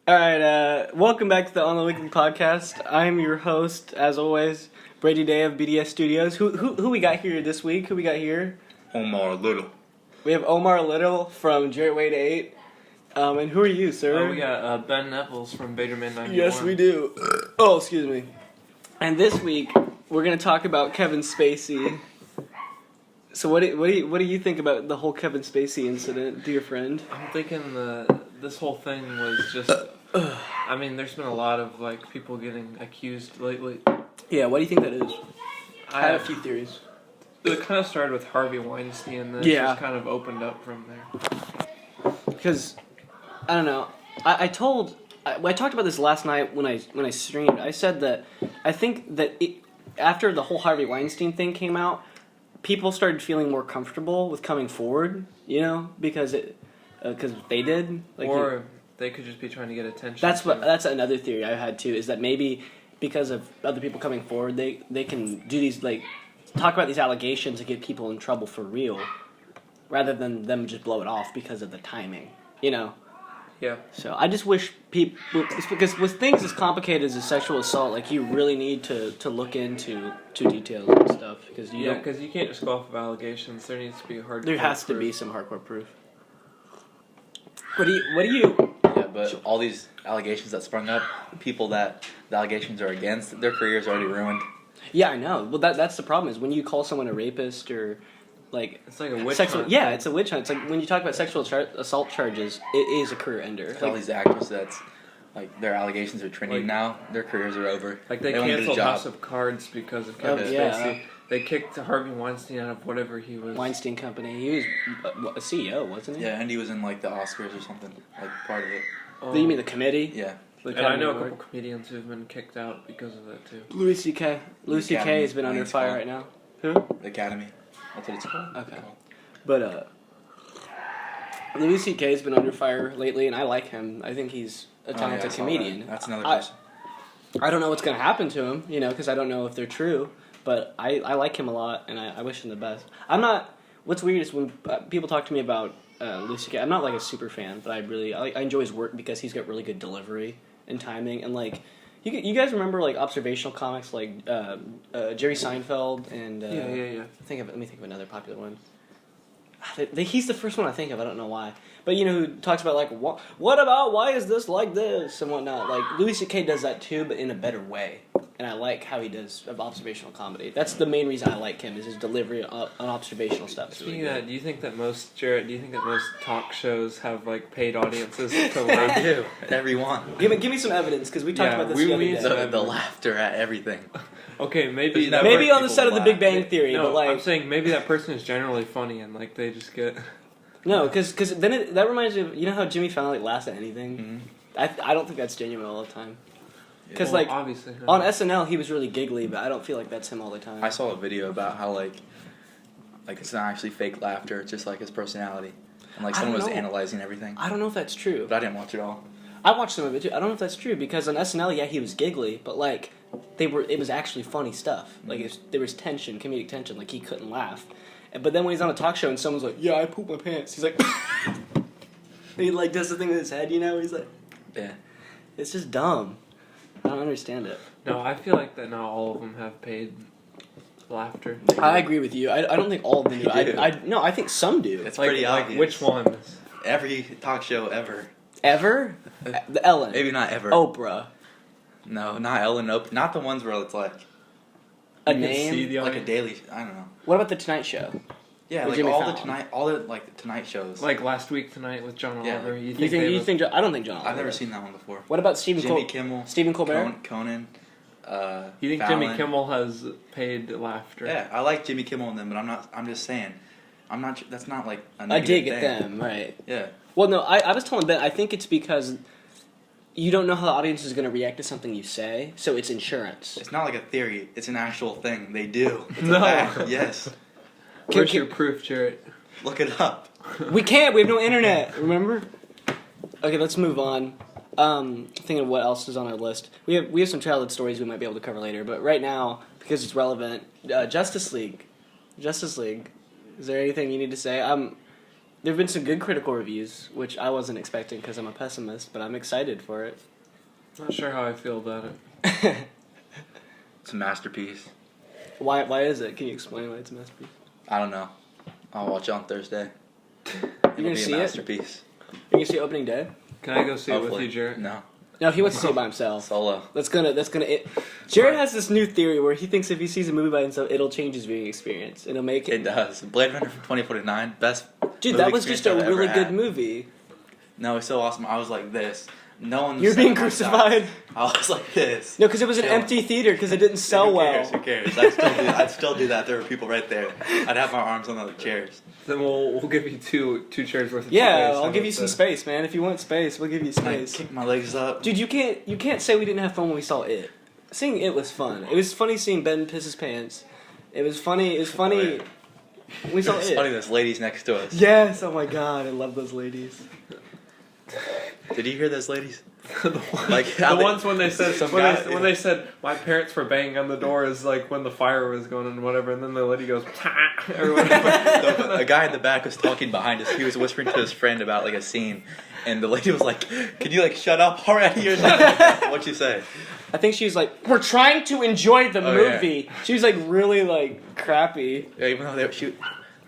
All right, welcome back to the On the Weekly podcast. I'm your host, as always, Brady Day of BDS Studios. Who we got here this week? Who we got here? Omar Little. We have Omar Little from Jarrett Wade 8. And who are you, sir? We got Ben Nevels from Baderman 91. Yes, we do. Oh, excuse me. And this week, we're going to talk about Kevin Spacey. So what do you think about the whole Kevin Spacey incident, dear friend? I'm thinking this whole thing was just... I mean, there's been a lot of people getting accused lately. Yeah, what do you think that is? I have a few theories. It kind of started with Harvey Weinstein, and then it just kind of opened up from there. Because, I don't know, I talked about this last night when I streamed. I said that I think that after the whole Harvey Weinstein thing came out, people started feeling more comfortable with coming forward, because they did. Or they could just be trying to get attention. That's another theory I had too, is that maybe because of other people coming forward, they can do these, talk about these allegations and get people in trouble for real, rather than them just blow it off because of the timing, Yeah. So I just wish people, because with things as complicated as a sexual assault, you really need to look into details and stuff, because you can't just go off of allegations. There needs to be hardcore. There has to be some hardcore proof. What do you? Yeah, but all these allegations that sprung up, people that the allegations are against, their career's already ruined. Yeah, I know. Well, that's the problem, is when you call someone a rapist or it's like a witch hunt. Yeah, it's a witch hunt. It's like when you talk about sexual assault charges, it is a career ender. All these actors that's their allegations are trending now, their careers are over. They canceled House of Cards because of Kevin Spacey. They kicked Harvey Weinstein out of whatever he was. Weinstein Company. He was a CEO, wasn't he? Yeah, and he was in the Oscars or something, part of it. You mean the committee? Yeah. And I know a couple comedians who've been kicked out because of that too. Louis C.K. Louis C.K. has been under fire right now. Who? The Academy. That's what it's called. Okay. But Louis C.K. has been under fire lately, and I like him. I think he's a talented comedian. That's another person. I don't know what's going to happen to him, because I don't know if they're true. But I like him a lot, and I wish him the best. I'm not... What's weird is when people talk to me about Louis C.K., I'm not a super fan, but I enjoy his work because he's got really good delivery and timing. And you guys remember observational comics like Jerry Seinfeld and... Yeah. Let me think of another popular one. He's the first one I think of. I don't know why. But who talks about what about why is this like this and whatnot. Louis C.K. does that too, but in a better way. And I like how he does observational comedy. That's the main reason I like him, is his delivery on observational stuff. Speaking of that, do you think that most talk shows have paid audiences to laugh? They do. Every one. Give me some evidence, because we talked about this the other day. The laughter at everything. Okay, maybe on the set of The Big Bang Theory. No, but I'm saying maybe that person is generally funny and they just get... No, because then that reminds me of, how Jimmy Fallon laughs at anything? Mm-hmm. I don't think that's genuine all the time. Because obviously on SNL he was really giggly, but I don't feel like that's him all the time. I saw a video about how it's not actually fake laughter, it's just his personality. And someone was analyzing everything. I don't know if that's true. But I didn't watch it all. I watched some of it too. I don't know if that's true, because on SNL, yeah, he was giggly, but it was actually funny stuff. There was tension, comedic tension, he couldn't laugh. But then when he's on a talk show and someone's like, "Yeah, I pooped my pants," he's like, he does the thing with his head, he's like, yeah, it's just dumb. I don't understand it. No, I feel like that not all of them have paid laughter. I agree with you. I don't think all of them do. I think some do. It's pretty obvious. Which ones? Every talk show ever. Ever? The Ellen. Maybe not ever. Oprah. No, not Ellen. Nope. Not the ones where it's a name, a daily. I don't know. What about the Tonight Show? Yeah, Jimmy Fallon? the Tonight shows. Last week tonight with John Oliver. You think? I don't think John Oliver. I've never seen that one before. What about Jimmy Kimmel? Stephen Colbert? Conan. You think Fallon. Jimmy Kimmel has paid laughter? Yeah, I like Jimmy Kimmel and them, but I'm not. I'm just saying. I'm not. That's not a I negative dig at thing. them, right? Yeah. Well, no, I was telling Ben, I think it's because you don't know how the audience is going to react to something you say, so it's insurance. It's not like a theory. It's an actual thing. They do. It's No. a fact. Yes. Where's your proof, Jarrett? Look it up. We can't. We have no internet. Remember? Okay, let's move on. Thinking of what else is on our list. We have some childhood stories we might be able to cover later, but right now, because it's relevant, Justice League. Is there anything you need to say? There have been some good critical reviews, which I wasn't expecting because I'm a pessimist, but I'm excited for it. Not sure how I feel about it. It's a masterpiece. Why is it? Can you explain why it's a masterpiece? I don't know. I'll watch it on Thursday. You're It'll gonna be see a it? masterpiece. You're gonna see opening day? Can I go see it with Hopefully. you, Jared? No. No, he wants to see it by himself. Solo. Jared has this new theory where he thinks if he sees a movie by himself, it'll change his viewing experience. It'll make It does. Blade Runner from 2049, best. Dude, movie that was just a experience I've really ever good had. movie. No, it's so awesome. I was like this. No one. You're was being sitting on my side. crucified. I was like this. No, because it was an Chill. empty theater because it didn't sell well. Who cares? I'd still do that. If there were people right there. I'd have my arms on the chairs. Then we'll give you two chairs worth of Yeah, space. I'll give you some space, man. If you want space, we'll give you And I space. kick my legs up. Dude, you can't say we didn't have fun when we saw it. Seeing it was fun. It was funny seeing Ben piss his pants. It was funny. We saw It's it. funny. There's ladies next to us. Yes. Oh my god, I love those ladies. Did you hear those ladies? Like how the they- ones when they said some when, guy- they, when they said my parents were banging on the door is like when the fire was going and whatever, and then the lady goes or whatever. A guy in the back was talking behind us. He was whispering to his friend about like a scene, and the lady was like, "Can you like shut up already?" Or something? What'd you say? I think she was like, "We're trying to enjoy the Oh, yeah. movie." She was like really like crappy. Yeah, even though They were her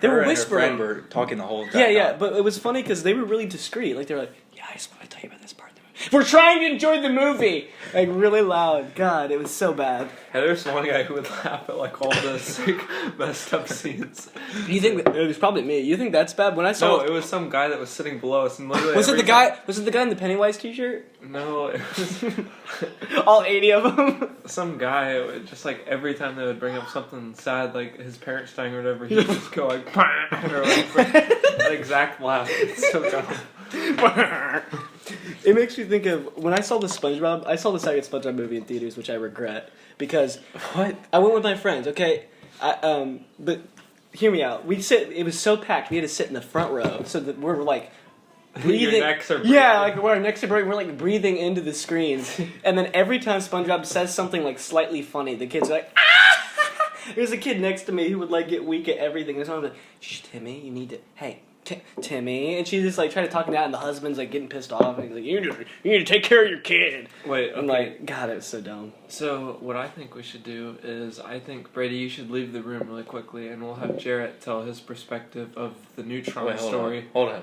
and her whispering. friend were talking the whole time. Yeah, but it was funny because they were really discreet. Like they were like, "Yeah, I just want to tell you about this part of the movie. We're trying to enjoy the movie." Like really loud. God, it was so bad. And there's one guy who would laugh at like all this like, messed up scenes. You think it was probably me? You think that's bad? When I saw No, it was some guy that was sitting below us and literally was it every the guy? Was it the guy in the Pennywise T-shirt? No, it was All 80 of them. some guy. It would just like every time they would bring up something sad, like his parents dying or whatever, he would just go like, or like that exact laugh. It's so dumb. It makes me think of when I saw the SpongeBob. I saw the second SpongeBob movie in theaters, which I regret because What? I went with my friends. Okay, but hear me out. It was so packed. We had to sit in the front row, so that we're like breathing. Your necks are yeah, like our necks are breathing. We're like breathing into the screen, and then every time SpongeBob says something like slightly funny, the kids are like, ah! There's a kid next to me who would like get weak at everything. There's one like, shh, Timmy, you need to. Hey, Timmy, and she just like tried to talk him out, and the husband's like getting pissed off, and he's like, you need to take care of your kid. Wait, okay. I'm like, God, it was so dumb. So what I think we should do is I think Brady, you should leave the room really quickly, and we'll have Jarrett tell his perspective of the Neutron story. Hold on.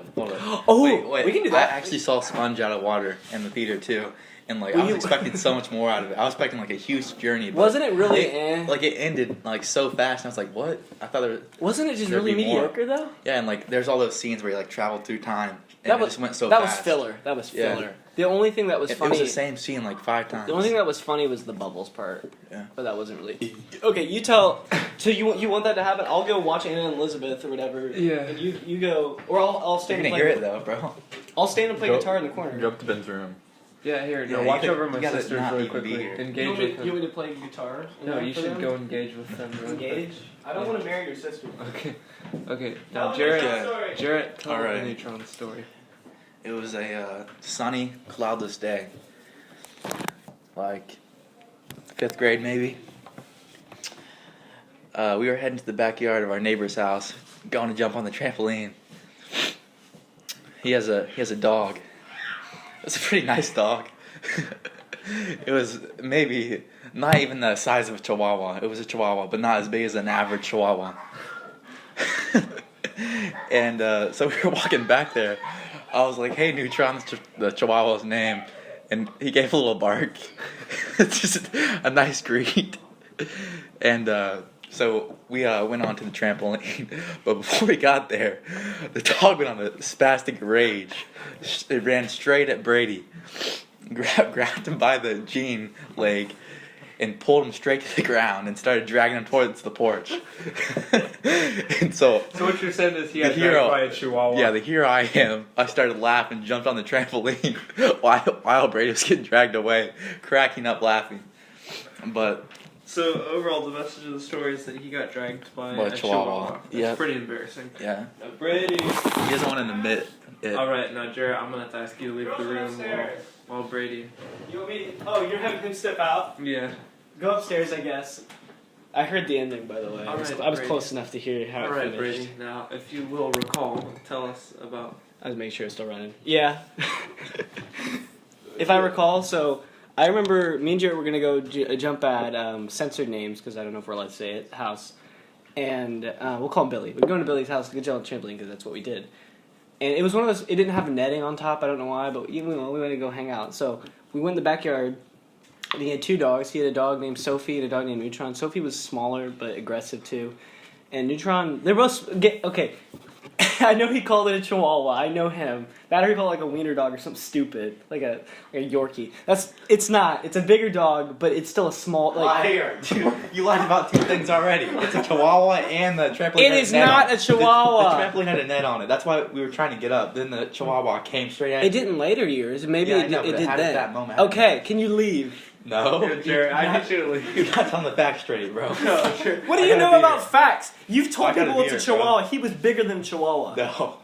Oh, wait. we can do that. I actually saw Sponge out of water in the theater too, and like Were I was you- expecting so much more out of it. I was expecting like a huge journey. But Wasn't it really? Like it ended like so fast, and I was like, "What?" I thought there was, Wasn't it just There'd really be more. mediocre though? yeah, and like there's all those scenes where you like traveled through time, and That it was just went so that fast. was filler. That was Yeah. filler. The only thing that was It funny. was the same scene like 5 times. The only thing that was funny was the bubbles part. Yeah. But that wasn't really. Okay, you tell. So you want that to happen? I'll go watch Anna and Elizabeth or whatever. Yeah. And you go, or I'll You're stand gonna and play. hear it though, bro. I'll stand and play Go- guitar in the corner. Go up to Ben's room. Yeah, here, Yeah, no, you watch could- over my you gotta sisters not really even be quickly. here. Engage You with want them. me to play guitar? No, you for should them? go engage with them. Really quick. Engage. I don't want to marry your sister. Okay. Now, Oh, Jarrett, sorry. Jarrett, tell Alright. the Neutron story. It was a sunny, cloudless day. Like 5th grade, maybe. We were heading to the backyard of our neighbor's house, going to jump on the trampoline. He has a dog. It's a pretty nice dog. It was maybe not even the size of a chihuahua. It was a chihuahua, but not as big as an average chihuahua. And so we were walking back there. I was like, "Hey, Neutron," the chihuahua's name, and he gave a little bark. It's just a nice greet. And so we went on to the trampoline, but before we got there, the dog went on a spastic rage. It ran straight at Brady, grabbed him by the jean leg, and pulled him straight to the ground and started dragging him towards the porch. And so what you're saying is he The got hero- dragged by a chihuahua. yeah, here I am. I started laughing, jumped on the trampoline while Brady was getting dragged away, cracking up laughing. But So overall, the message of the story is that he got dragged by By a a chihuahua. chihuahua. It's Yep. pretty embarrassing. yeah, Brady. he doesn't want to admit it. All right, now Jarrett, I'm gonna have to ask you to leave the room while Brady. You want me? Oh, you're having him step out. Yeah. Go upstairs, I guess. I heard the ending, by the way. All right, I was Brady. close enough to hear how All it right, finished. Brady. Now, if you will recall, tell us about. I was making sure it's still running. Yeah. If I recall, so I remember me and Jared were going to go jump at censored names, because I don't know if we're allowed to say it, house. And we'll call him Billy. We're going to Billy's house to go jump on trampoline, because that's what we did. And it was one of those, it didn't have netting on top, I don't know why, but we went to go hang out. So we went in the backyard, and he had two dogs. He had a dog named Sophie and a dog named Neutron. Sophie was smaller, but aggressive too. And Neutron, they're both, okay, I know he called it a Chihuahua. I know him. That or he called it like a wiener dog or something stupid, like a Yorkie. It's not. It's a bigger dog, but it's still a small. Liar, dude! You lied about two things already. It's a Chihuahua and the trampoline. It is not a Chihuahua. The trampoline had a net on it. That's why we were trying to get up. Then the Chihuahua came straight at It did in later years. Maybe Yeah, I it know, did but it had it then. that moment. Okay, can you leave? No. Yeah, Jared, I need you to leave. You're not telling the facts straight, bro. No, Jared. What do I you got a know beer. about facts? You've told I got a people it's a beer, bro. Chihuahua. He was bigger than a Chihuahua. No.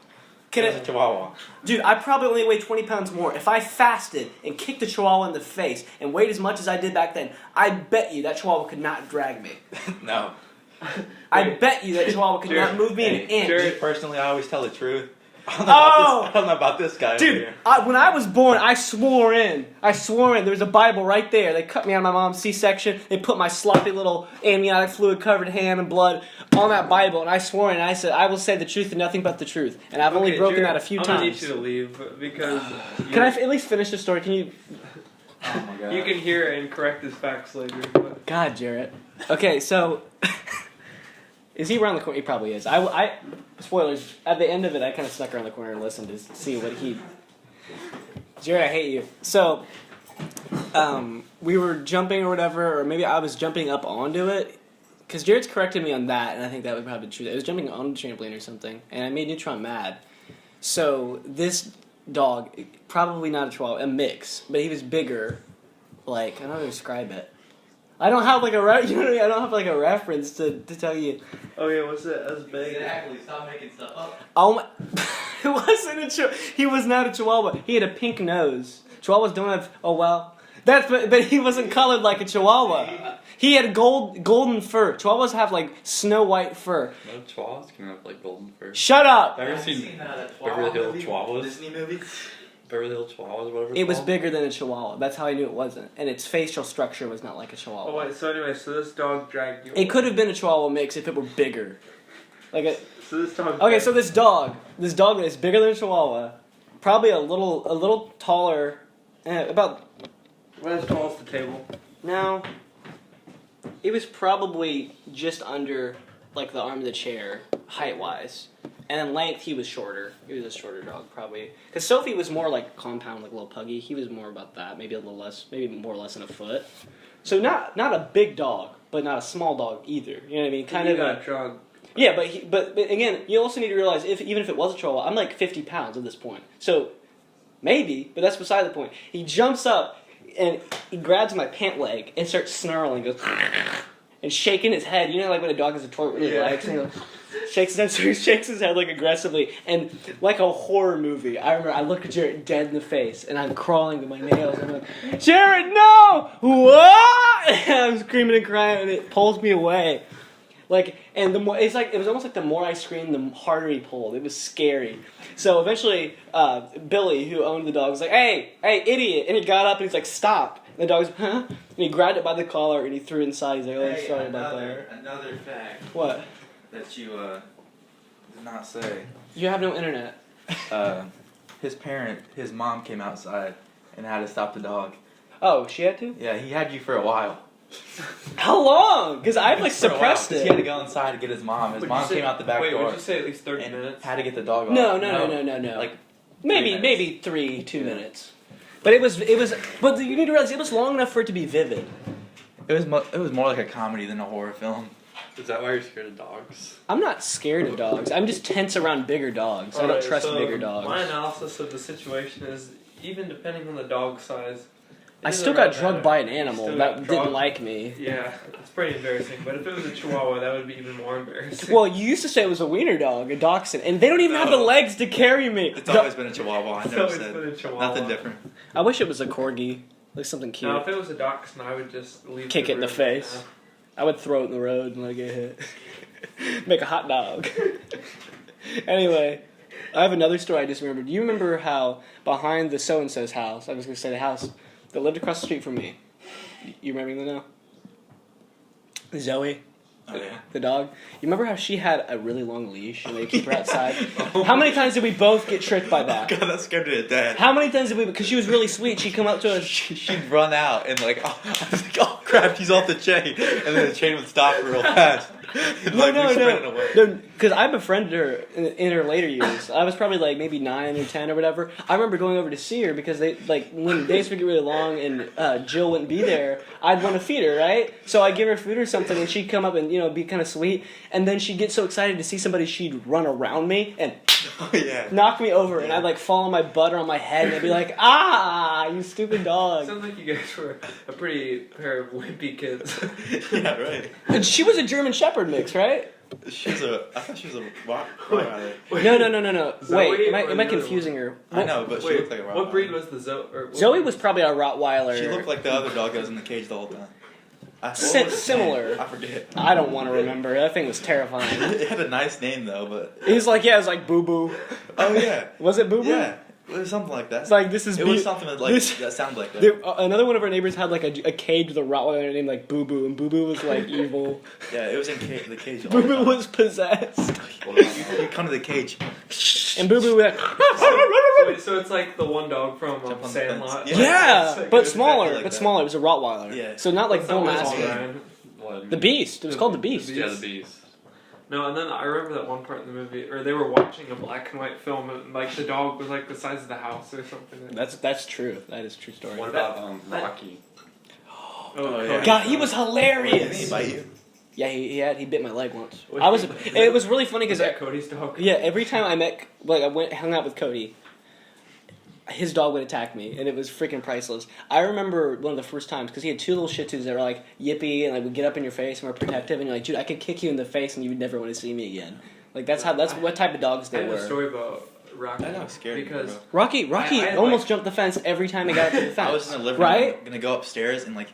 Can It's a it, Chihuahua. dude, I probably only weigh 20 pounds more. If I fasted and kicked a Chihuahua in the face and weighed as much as I did back then, I bet you that Chihuahua could not drag me. No. I bet you that Chihuahua could not move me an inch. Jared- Me personally, I always tell the truth. I Oh! don't know about this guy over Dude, here. when I was born, I swore in. There was a Bible right there. They cut me out of my mom's C-section. They put my sloppy little amniotic fluid-covered hand and blood on that Bible, and I swore in. And I said, I will say the truth and nothing but the truth. And I've only Okay, broken Jared, that a few I'm times. gonna need you to leave because Can I at least finish the story? Can you... Oh my god. you can hear and correct his facts later. But God, Jarrett. Okay, so... Is he around the corner? He probably is. I spoilers. At the end of it, I kind of snuck around the corner and listened to see what he. Jared, I hate you. So, we were jumping or whatever, or maybe I was jumping up onto it, because Jared's corrected me on that, and I think that would probably be true. I was jumping on the trampoline or something, and I made Neutron mad. So this dog, probably not a Chihuahua, a mix, but he was bigger. Like, I don't know how to describe it. I don't have like a you know what I mean? I don't have like a reference to tell you. oh yeah, was it as big? Exactly. Stop making stuff up. Oh my! It wasn't a Chihuahua. He was not a Chihuahua. He had a pink nose. Chihuahuas don't have. Oh well. But he wasn't colored like a Chihuahua. He had golden fur. Chihuahuas have like snow white fur. No chihuahuas can have like golden fur. Shut up! Have you ever seen Beverly Hills Chihuahuas? Disney movie? Beverly Hills Chihuahuas, whatever. It was called? bigger than a Chihuahua. That's how I knew it wasn't. And its facial structure was not like a Chihuahua. Oh wait, so anyway, so this dog dragged you. It could have been a Chihuahua mix if it were bigger. Like a. So this dog. Okay, so this dog that is bigger than a Chihuahua, probably a little taller, about. About as tall as the table. No. It was probably just under, like, the arm of the chair, height-wise. And in length, he was shorter. He was a shorter dog, probably. Because Sophie was more like compound, like a little puggy. He was more about that, maybe a little less, maybe more or less than a foot. So not a big dog, but not a small dog either. You know what I mean? Kind You of. got drug. Yeah, but again, you also need to realize even if it was a Chihuahua, I'm like 50 pounds at this point. So maybe, but that's beside the point. He jumps up and he grabs my pant leg and starts snarling, goes and shaking his head. You know, like when a dog has a toy with his legs, and he goes, shakes his head. So he shakes his head like aggressively, and like a horror movie. I remember I look at Jared dead in the face, and I'm crawling to my nails. And I'm like, Jared, no! What? And I'm screaming and crying, and it pulls me away. Like, and the more it was almost like the more I screamed, the harder he pulled. It was scary. So eventually, Billy, who owned the dog, was like, "Hey, idiot!" And he got up and he's like, "Stop!" And the dog was, "Huh?" And he grabbed it by the collar and he threw it inside. He's like, "Oh, Hey, sorry about that." another fact What? that you did not say. You have no internet. His mom came outside and had to stop the dog. Oh, she had to? Yeah, he had you for a while. How long? Because I've like For a while, suppressed 'cause it. He had to go inside to get his mom. His mom came out the back wait, door would you say at least 30 and minutes? had to get the dog off. No. Like maybe 3 minutes. maybe 2 minutes. But it was. But you need to realize it was long enough for it to be vivid. It was more like a comedy than a horror film. Is that why you're scared of dogs? I'm not scared of dogs. I'm just tense around bigger dogs. I don't Alright, trust so bigger dogs. My analysis of the situation is, even depending on the dog size, it I doesn't still got really drugged matter. by an You animal still that got didn't drugged. like me. Yeah, it's pretty embarrassing. But if it was a Chihuahua, that would be even more embarrassing. Well, you used to say it was a wiener dog, a dachshund, and they don't even have the No. legs to carry me. It's always been a Chihuahua. I It's never always said been a Chihuahua. nothing different. I wish it was a corgi, like something cute. Now, if it was a dachshund, I would just leave. Kick it in the room. face. I would throw it in the road and let it get hit. Make a hot dog. Anyway, I have another story I just remembered. Do you remember how behind the so-and-so's house, I was going to say the house that lived across the street from me, you remember them now? Zoe. Oh, yeah. The dog. You remember how she had a really long leash and they keep her outside? How many times did we both get tricked by that? God, that scared me to death. How many times did we? Because she was really sweet. She'd come up to us. She'd run out and like, I was like, oh crap, she's off the chain, and then the chain would stop real fast. And, like, we sprinted away. No, because I befriended her in her later years. I was probably like maybe 9 or 10 or whatever. I remember going over to see her because they like when days would get really long and Jill wouldn't be there. I'd want to feed her, right? So I'd give her food or something, and she'd come up and be kind of sweet. And then she'd get so excited to see somebody, she'd run around me and Oh, yeah. knock me over, and I'd like fall on my butt or on my head, and I'd be like, "Ah, you stupid dog!" Sounds like you guys were a pretty pair of wimpy kids. Yeah, right. And she was a German Shepherd mix, right? I thought she was a Rottweiler. No. Zoe Wait, or am I the other confusing her? I know, but she Wait, looked like a Rottweiler. what breed was the Zoe? Zoe was probably a Rottweiler. She looked like the other dog that was in the cage the whole time. What was its Similar. name? I forget. I don't want to remember. That thing was terrifying. It had a nice name though, but It was like Boo Boo. oh yeah, Was it Boo Boo? yeah, it was something like that. It's like this is. It was something that that sounded like that. Another one of our neighbors had like a cage with a Rottweiler named like Boo Boo, and Boo Boo was like evil. Yeah, it was in the cage. all Boo the Boo time. was possessed, You come to the cage. and Boo Boo was like. So it's like the one dog from Jump on the Sandlot. fence. Yeah, It's but like smaller. exactly like But that. smaller. It was a Rottweiler. Yeah. So not like That's not Bull what it's called, Mastiff. Ryan. What? The Beast. It was called the Beast. The Yeah, the beast. No, and then I remember that one part in the movie, or they were watching a black and white film, and like the dog was like the size of the house or something. That's true. That is a true story. What about Rocky? Oh, yeah. Cody. God, he was Did he hilarious. bite you? Yeah, he bit my leg once. Was It was really funny Was because that Cody's dog? yeah, every time I hung out with Cody, his dog would attack me, and it was freaking priceless. I remember one of the first times because he had 2 little Shih Tzus that were like yippy and like would get up in your face and were protective, and you're like, dude, I could kick you in the face and you would never want to see me again. Like that's what type of dogs I they have a were. story about Rocky. I know, it scared me, because bro. Rocky I had, almost like- jumped the fence every time he got up to the fence. I was in the living room, right? gonna go upstairs, and like,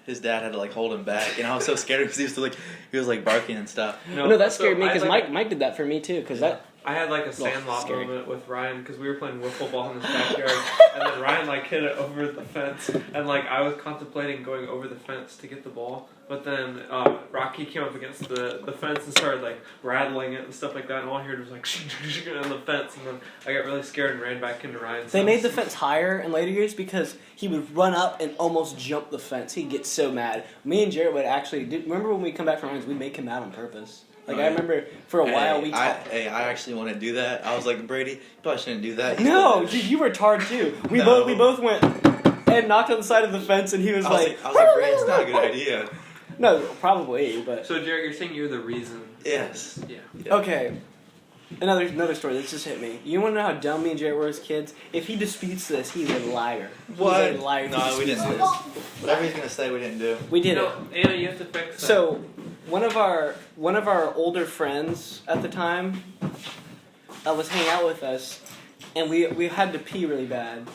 his dad had to like hold him back, and I was so scared because he was like barking and stuff. No, that so scared me I had, because like, Mike did that for me too. Because I had like a Sandlot scary. moment with Ryan because we were playing wiffle ball in his backyard, and then Ryan like hit it over the fence, and like I was contemplating going over the fence to get the ball, but then Rocky came up against the fence and started like rattling it and stuff like that, and all I heard was like on the fence, and then I got really scared and ran back into Ryan's they house. made the fence higher in later years because he would run up and almost jump the fence. He'd get so mad. Me and Jarrett would actually remember when we come back from Ryan's, we'd make him mad on purpose. Like Oh, I yeah. remember for a while we talked. I actually want to do that. I was like, Brady, you probably shouldn't do that. No, dude, you were tarred too. We No. both went and knocked on the side of the fence, and he was I was like, like, Brady, it's not a good idea. no, probably, but So Jared, you're saying you're the reason? Yes. Yeah. okay. Another story that just hit me. You want to know how dumb me and Jarrett were as kids? If he disputes this, he's a liar. What? He's a liar. if he No, we disputes didn't do this. this. Whatever he's gonna say, we didn't do. We did it. No, Anna, you have to fix that. So, one of our older friends at the time was hanging out with us, and we had to pee really bad.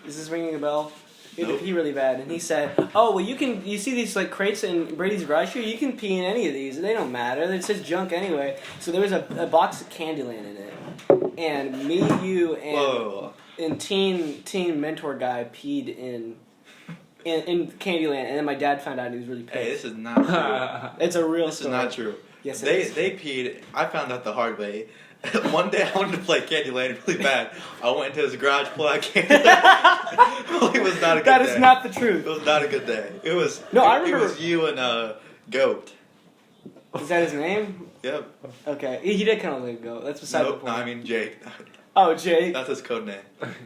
Is this ringing a bell? We had Nope. to pee really bad, and he said, "Oh, well, you see these like crates in Brady's garage here? You can pee in any of these. They don't matter. It says junk anyway." So there was a box of Candyland in it, and me, you, Whoa. and teen mentor guy peed in Candyland, and then my dad found out and he was really pissed. Hey, this is not true. It's a real This is story. not true. Yes, it They is. they peed. I found out the hard way. One day I wanted to play Candyland really bad. I went into his garage, pulled out Candyland. It was not a good That day. is not the It truth. was not a good day. It was. No, I It remember- was you and Goat. Is that his name? Yep. Okay, he did kind of let it go. That's beside the Nope. point. No, I mean Jake. Oh, Jake. That's his code name.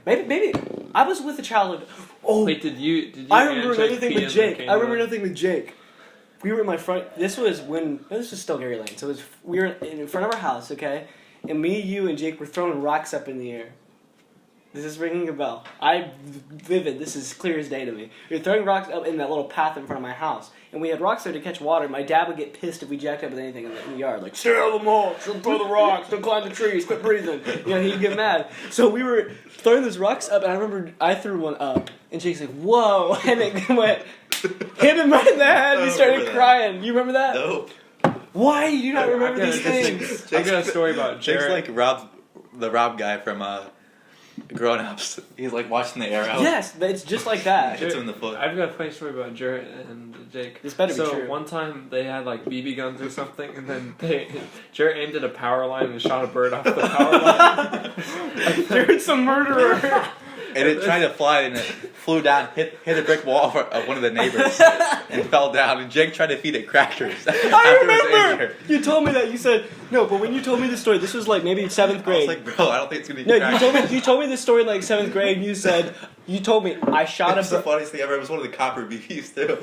Maybe. I was with a child. Oh, Wait, did you? I remember and Jake another thing pee with in the Jake. I remember Candyland? another thing with Jake. We were in my front. This was still Gary Lane. So we were in front of our house, okay, and me, you, and Jake were throwing rocks up in the air. This is ringing a bell. This is clear as day to me. We were throwing rocks up in that little path in front of my house, and we had rocks there to catch water. My dad would get pissed if we jacked up with anything in the yard, like, stay out of the mulch, don't throw the rocks, don't climb the trees, quit breathing. You know, he'd get mad. So we were throwing those rocks up, and I remember I threw one up, and Jake's like, whoa, and it went Hit him right in the head. I He started remember that. crying. You remember that? Nope. Why? You do not remember I've these got a- things? I've got a story about Jake's Jarrett. like the Rob guy from Grown Ups. He's like watching the arrow. Yes, it's just like that. Hits him in the foot. I've got a funny story about Jarrett and Jake. This better be so true. one time they had like BB guns or something, and then Jarrett aimed at a power line and shot a bird off the power line. Jarrett's a murderer. And it tried to fly and it flew down, hit a brick wall of one of the neighbors, and fell down. And Jake tried to feed it crackers. I remember. You told me that. You said no, but when you told me the story, this was like maybe 7th I grade. was like, bro, I don't think it's gonna be No, crackers. you told me this story in like 7th grade. And you told me I shot a It's the bird. funniest thing ever. It was one of the copper BBs too.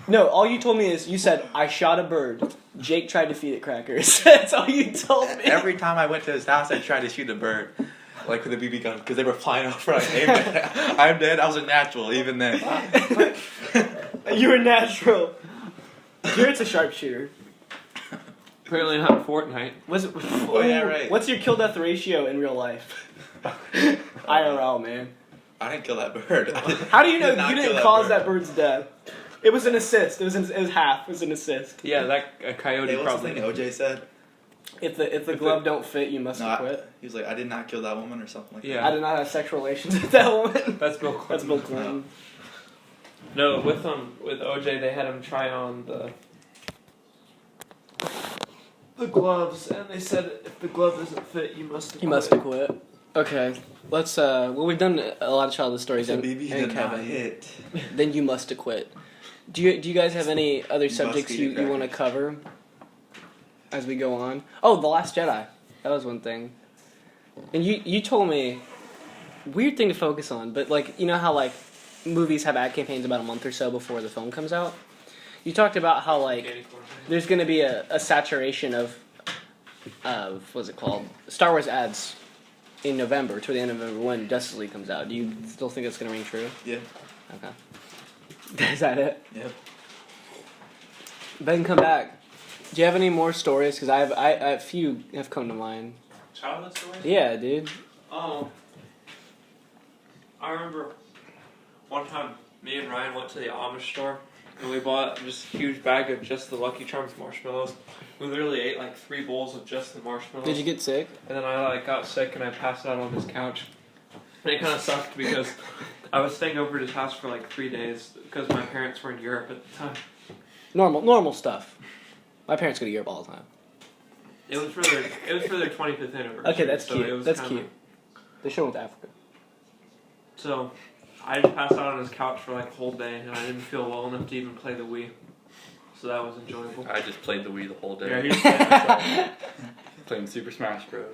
No, all you told me is you said I shot a bird. Jake tried to feed it crackers. That's all you told me. Every time I went to his house, I tried to shoot a bird. Like with a BB gun, because they were flying over. I aimed at. I'm dead. I was a natural even then. You were natural. Jarrett's a sharpshooter. Apparently not Fortnite. Oh, yeah, right. What's your kill death ratio in real life? IRL, man. I didn't kill that bird. How do you know Did not you kill didn't that cause bird. that bird's death? It was an assist. It was half. It was an assist. Yeah, that a coyote Hey, what's the probably. thing OJ said? If the glove don't fit, you must No, quit. he was like, I did not kill that woman or something like Yeah. I did not have sexual relations with that woman. That's Bill Clinton. That's Bill Clinton. No, with OJ, they had him try on the gloves, and they said if the glove doesn't fit, you must. He must have quit. Okay, let's. Well, we've done a lot of childhood stories. So and, BB and did not Kevin. hit. Then you must have quit. Do you guys have any other Must subjects eat you want to crackers. cover as we go on? Oh, The Last Jedi. That was one thing. And you told me weird thing to focus on, but like you know how like movies have ad campaigns about a month or so before the film comes out. You talked about how like there's going to be a saturation of what's it called, Star Wars ads in November, toward the end of November when Justice League comes out. Do you still think that's going to ring true? Yeah. Okay. Is that it? Yep. Ben, come back. Do you have any more stories? Because I have a few have come to mind. Childhood story? Yeah, dude. Oh. I remember one time me and Ryan went to the Amish store and we bought just a huge bag of just the Lucky Charms marshmallows. We literally ate like 3 bowls of just the marshmallows. Did you get sick? And then I like got sick and I passed out on his couch. And it kind of sucked because I was staying over at his house for like 3 days because my parents were in Europe at the time. Normal stuff. My parents go to Europe all the time. It was for their 25th anniversary. Okay, that's so cute. It was That's kinda- cute. They should have went to Africa. So I just passed out on his couch for like a whole day and I didn't feel well enough to even play the Wii. So that was enjoyable. I just played the Wii the whole day. Yeah, he was playing himself. Playing Super Smash Bros.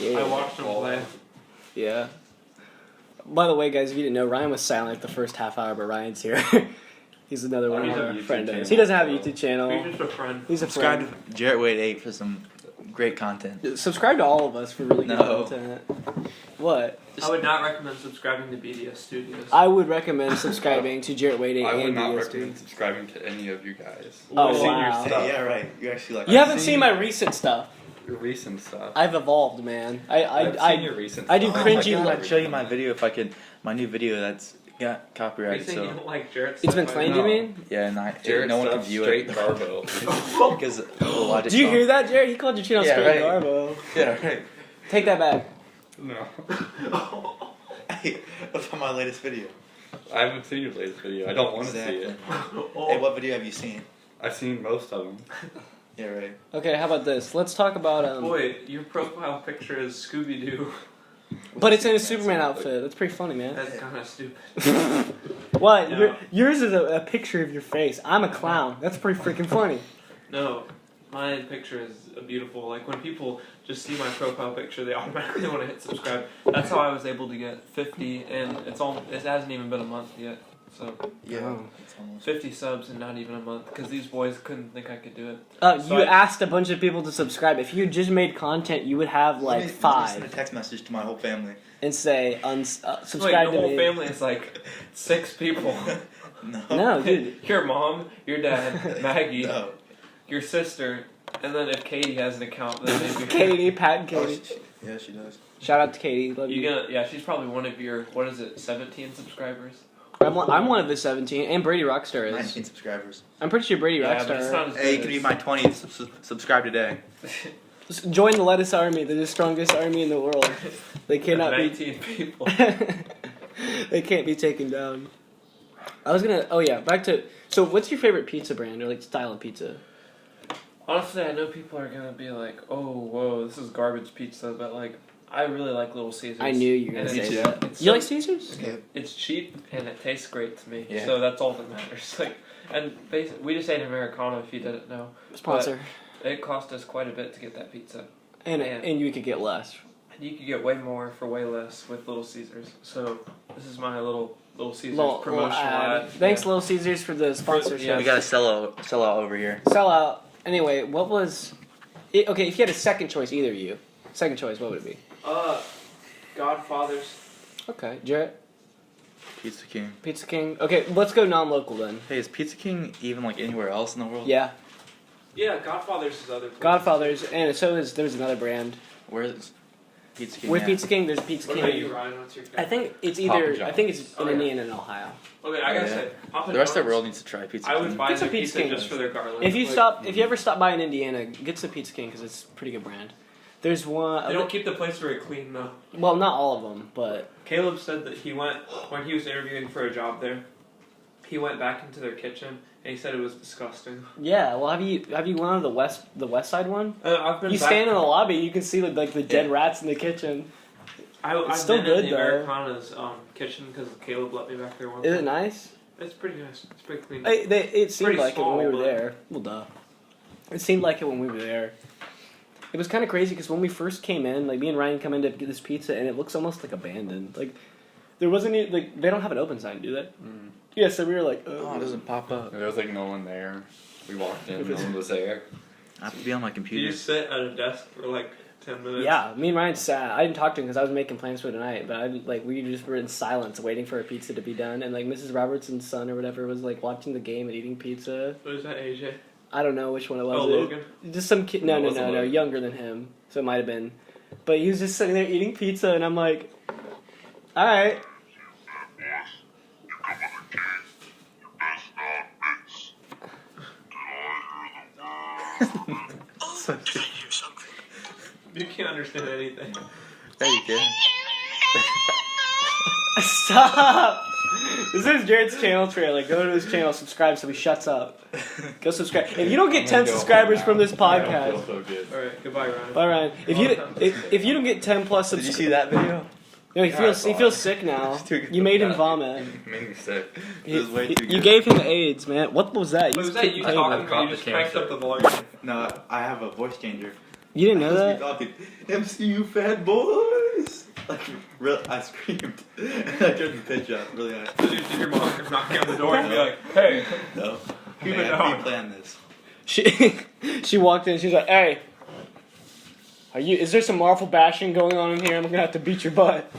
Yeah. I watched him play. Yeah. By the way, guys, if you didn't know, Ryan was silent the first half hour, but Ryan's here. He's another one He's of a our YouTube friends. channel. He doesn't have a YouTube channel. He's just a friend. He's a Subscribe friend. to Jarrett Wade 8 for some great content. Subscribe to all of us for really good No. content. What? I would not recommend subscribing to BDS Studios. I would recommend subscribing to Jarrett Wade 8 I would and not DSD. recommend subscribing to any of you guys. Oh, I've seen your wow. stuff. Hey, yeah, right. You actually like. You haven't seen my recent stuff. Your recent stuff. I've evolved, man. I've I seen your recent I do stuff. cringy- Oh my God, I'd show you my video if I could. My new video that's got Are you copyrighted. saying you So don't like Jarrett's It's been stuff? claimed, No. you mean? yeah, and Jared no one can stuff view straight it garbo. because we'll watch it. Did you hear that, Jared? He called your channel Yeah, straight right. Garbo. Yeah, right. Take that back. No. Hey, what's on my latest video? I haven't seen your latest video. I don't want to see Exactly. it. Hey, what video have you seen? I've seen most of them. Yeah, right. Okay, how about this? Let's talk about Boy, your profile picture is Scooby Doo. But it's in a Superman outfit. That's pretty funny, man. That's kind of stupid. What? No. Yours is a picture of your face. I'm a clown. That's pretty freaking funny. No, my picture is a beautiful. Like when people just see my profile picture, they automatically want to hit subscribe. That's how I was able to get 50, and it hasn't even been a month yet. So Yeah, Oh. it's almost. 50 subs in not even a month because these boys couldn't think I could do it. You asked a bunch of people to subscribe. If you just made content, you would have like Let me send 5 a text message to my whole family. and say Wait, subscribe the to whole me. family is like 6 people. No. No, dude. Your mom, your dad, Maggie, No. your sister, and then if Katie has an account, then maybe Katie, Pat, and Oh, Katie. yeah, she does. Shout out to Katie. Love you. Yeah, she's probably one of your 17 subscribers. I'm one of the 17, and Brady Rockstar is. 19 subscribers. I'm pretty sure Brady Yeah, but it's not Rockstar. as Hey, you good can be as- my 20th. Subscribe today. Join the lettuce army. They're the strongest army in the world. They cannot be. 19 people. They can't be taken down. I was gonna. Oh yeah, back to. So, what's your favorite pizza brand or like style of pizza? Honestly, I know people are gonna be like, "Oh, whoa, this is garbage pizza," but like, I really like Little Caesars. I knew you were gonna And say it's- that. it's You so- like Caesars? Okay. It's cheap and it tastes great to me. Yeah. So that's all that matters. Like, and we just ate Americano. If you didn't know, Sponsor. it cost us quite a bit to get that pizza, And man. and you could get less. and you could get way more for way less with Little Caesars. So this is my little Caesars Little promotional ad. Thanks, Yeah. Little Caesars, for the sponsorship. Yeah. We got a sell out over here. Sell out. Anyway, what was? Okay, if you had a second choice, either of you. Second choice, what would it be? Godfather's. Okay, Jarrett, Pizza King. Pizza King. Okay, let's go non-local then. Hey, is Pizza King even like anywhere else in the world? Yeah, Yeah, Godfather's is other. Places. Godfather's, and so is there's another brand. Where is Pizza King? With at? Pizza King, there's Pizza What King. about you, Ryan? What's your? I think it's Papa either. I John's. think it's in Oh, yeah. Indiana and Ohio. Okay, I gotta Yeah. say, Papa The rest of the John's, world needs to try Pizza I King. would buy Get some their Pizza pizza King. just for their garlic. If you Like, if you ever stop by in Indiana, get some Pizza King because it's a pretty good brand. There's one. they don't keep the place very clean though. Well, not all of them, but Caleb said that he went when he was interviewing for a job there. He went back into their kitchen and he said it was disgusting. yeah. Well, have you gone to the west side one? I've been. You back, stand in the lobby, you can see like the dead rats in the kitchen. I've still been good, in the though. Americana's kitchen because Caleb let me back there once. Is it nice? It's pretty nice. It's pretty clean. It seemed Pretty like it when we small, were but- there. Well, duh. It seemed like it when we were there. It was kind of crazy because when we first came in, like me and Ryan come in to get this pizza, and it looks almost like abandoned. Like there wasn't any, like they don't have an open sign, do they? Mm. Yeah, so we were like, Oh, it doesn't pop up. There was like no one there. We walked in, no one was there. I have to be on my Did computer. you sit at a desk for like 10 minutes? Yeah, me and Ryan sat. I didn't talk to him because I was making plans for tonight, but we just were in silence waiting for a pizza to be done, and like Mrs. Robertson's son or whatever was like watching the game and eating pizza. What is that, AJ? I don't know which one it was. Oh, Logan? Just some kid. No, it wasn't No, Logan. younger than him, so it might have been. But he was just sitting there eating pizza, and I'm like, all right. You can't understand anything. Yeah, you can. Stop! This is Jared's channel trailer. Go to his channel, subscribe so he shuts up. Go subscribe. If you don't get 10 subscribers from this I podcast, don't feel so good. Alright, goodbye, Ryan. bye Ryan. If you don't get 10 plus Did you subscribers, see that video? no, he Yeah, feels I he saw feels it. sick now. It's too good. You made him Yeah. vomit. It made me sick. It was way too You good. gave him AIDS, man. What was that? Was You that you couldn't talking tell me. or you just cranked up the volume? No, I have a voice changer. You didn't know I that? was talking, MCU fat boys! Like, real, I screamed. I turned the pitch up really high. Did your mom come knocking on the door and be like, hey? No. Keep Man, it down. pre-planned this. She walked in. She's like, "Hey, is there some Marvel bashing going on in here? I'm gonna have to beat your butt."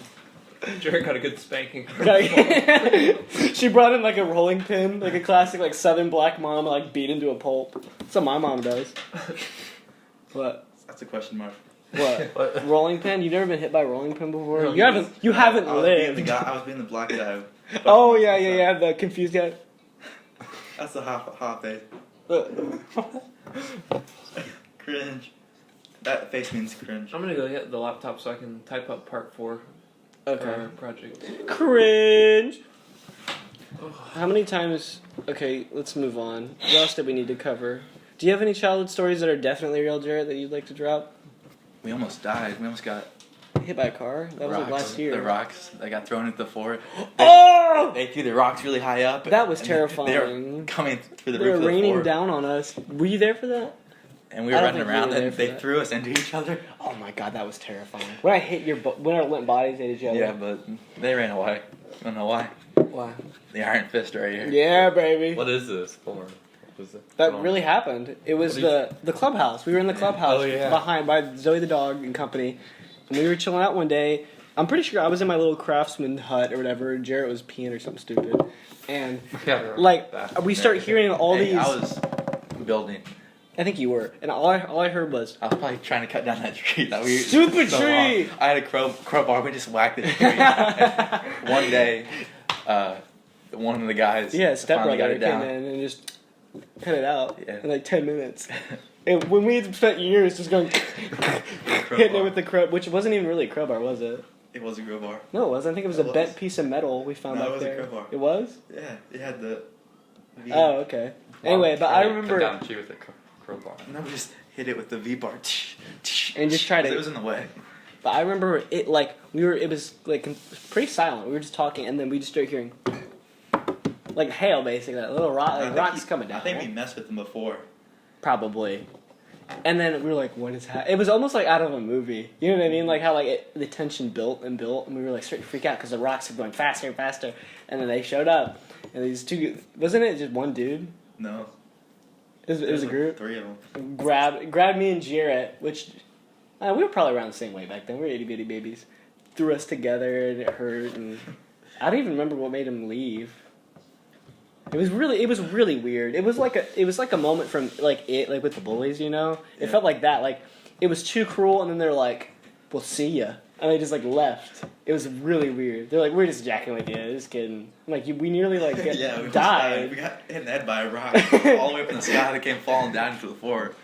Jared got a good spanking. She brought in like a rolling pin, like a classic like Southern black mom, like beat into a pulp. That's what my mom does. What? That's a question mark. What? Rolling pin? You've never been hit by a rolling pin before? No, You haven't. You haven't I was being the lived. guy. I was being the black guy. Oh yeah. The confused guy. That's the hot face. Cringe. That face means cringe. I'm gonna go get the laptop so I can type up part 4 of our project. Cringe. How many times? Okay, let's move on. What else did we need to cover? Do you have any childhood stories that are definitely real, Jared, that you'd like to drop? We almost died. We almost got Hit by a car? That was like last year. The rocks that got thrown into the fort. Oh! They threw the rocks really high up. That was and terrifying. They were coming through the They roof were of the raining fort. down on us. Were you there for that? And we were I don't running think we around were there and for they that. threw us into each other. Oh my god, that was terrifying. When I hit when our limp bodies hit each other. Yeah, but they ran away. I don't know why. Why? The Iron Fist right here. Yeah, baby. What is this for? Was it? That really happened. It was What the clubhouse. We were in the clubhouse Oh, yeah. behind by Zoe the dog and company. And we were chilling out one day. I'm pretty sure I was in my little craftsman hut or whatever. Jarrett was peeing or something stupid. And like we start hearing all Hey, these. I was building. I think you were. And all I heard was I was probably trying to cut down that tree. That we Stupid so tree! long. I had a crowbar. We just whacked the tree. One day, one of the guys. Yeah, finally stepbrother got it came down. in and just cut it out Yeah. in like 10 minutes. And when we had spent years just going hitting it with the crowbar, which wasn't even really a crowbar, was it? It was a crowbar. No, it wasn't. I think it was It a was. bent piece of metal we found No, back it was a there. crowbar. It was? Yeah, it had the. V. Oh, okay. Anyway, but I Come remember down to you with a crowbar. No, we just hit it with the V bar. And just try to- It was in the way. But I remember it like it was like pretty silent. We were just talking, and then we just started hearing like hail, basically, like little rock, I like think rocks he- coming down. I think right? we messed with them before. Probably. And then we were like, "What is happening?" It was almost like out of a movie. You know what I mean? Like how like the tension built, and we were like starting to freak out because the rocks were going faster and faster. And then they showed up, and these two wasn't it just one dude? No. It was a like group. 3 of them. Grabbed me and Jarrett, which we were probably around the same way back then. We were itty bitty babies. Threw us together and it hurt, and I don't even remember what made him leave. It was really weird. It was like a moment from like with the bullies, you know. It Yeah. felt like that. Like it was too cruel, and then they're like, "We'll see ya," and they just like left. It was really weird. They're like, "We're just jacking with you, just kidding." I'm like, we nearly like Yeah, we died. We got hit in the head by a rock all the way from the sky that came falling down into the floor.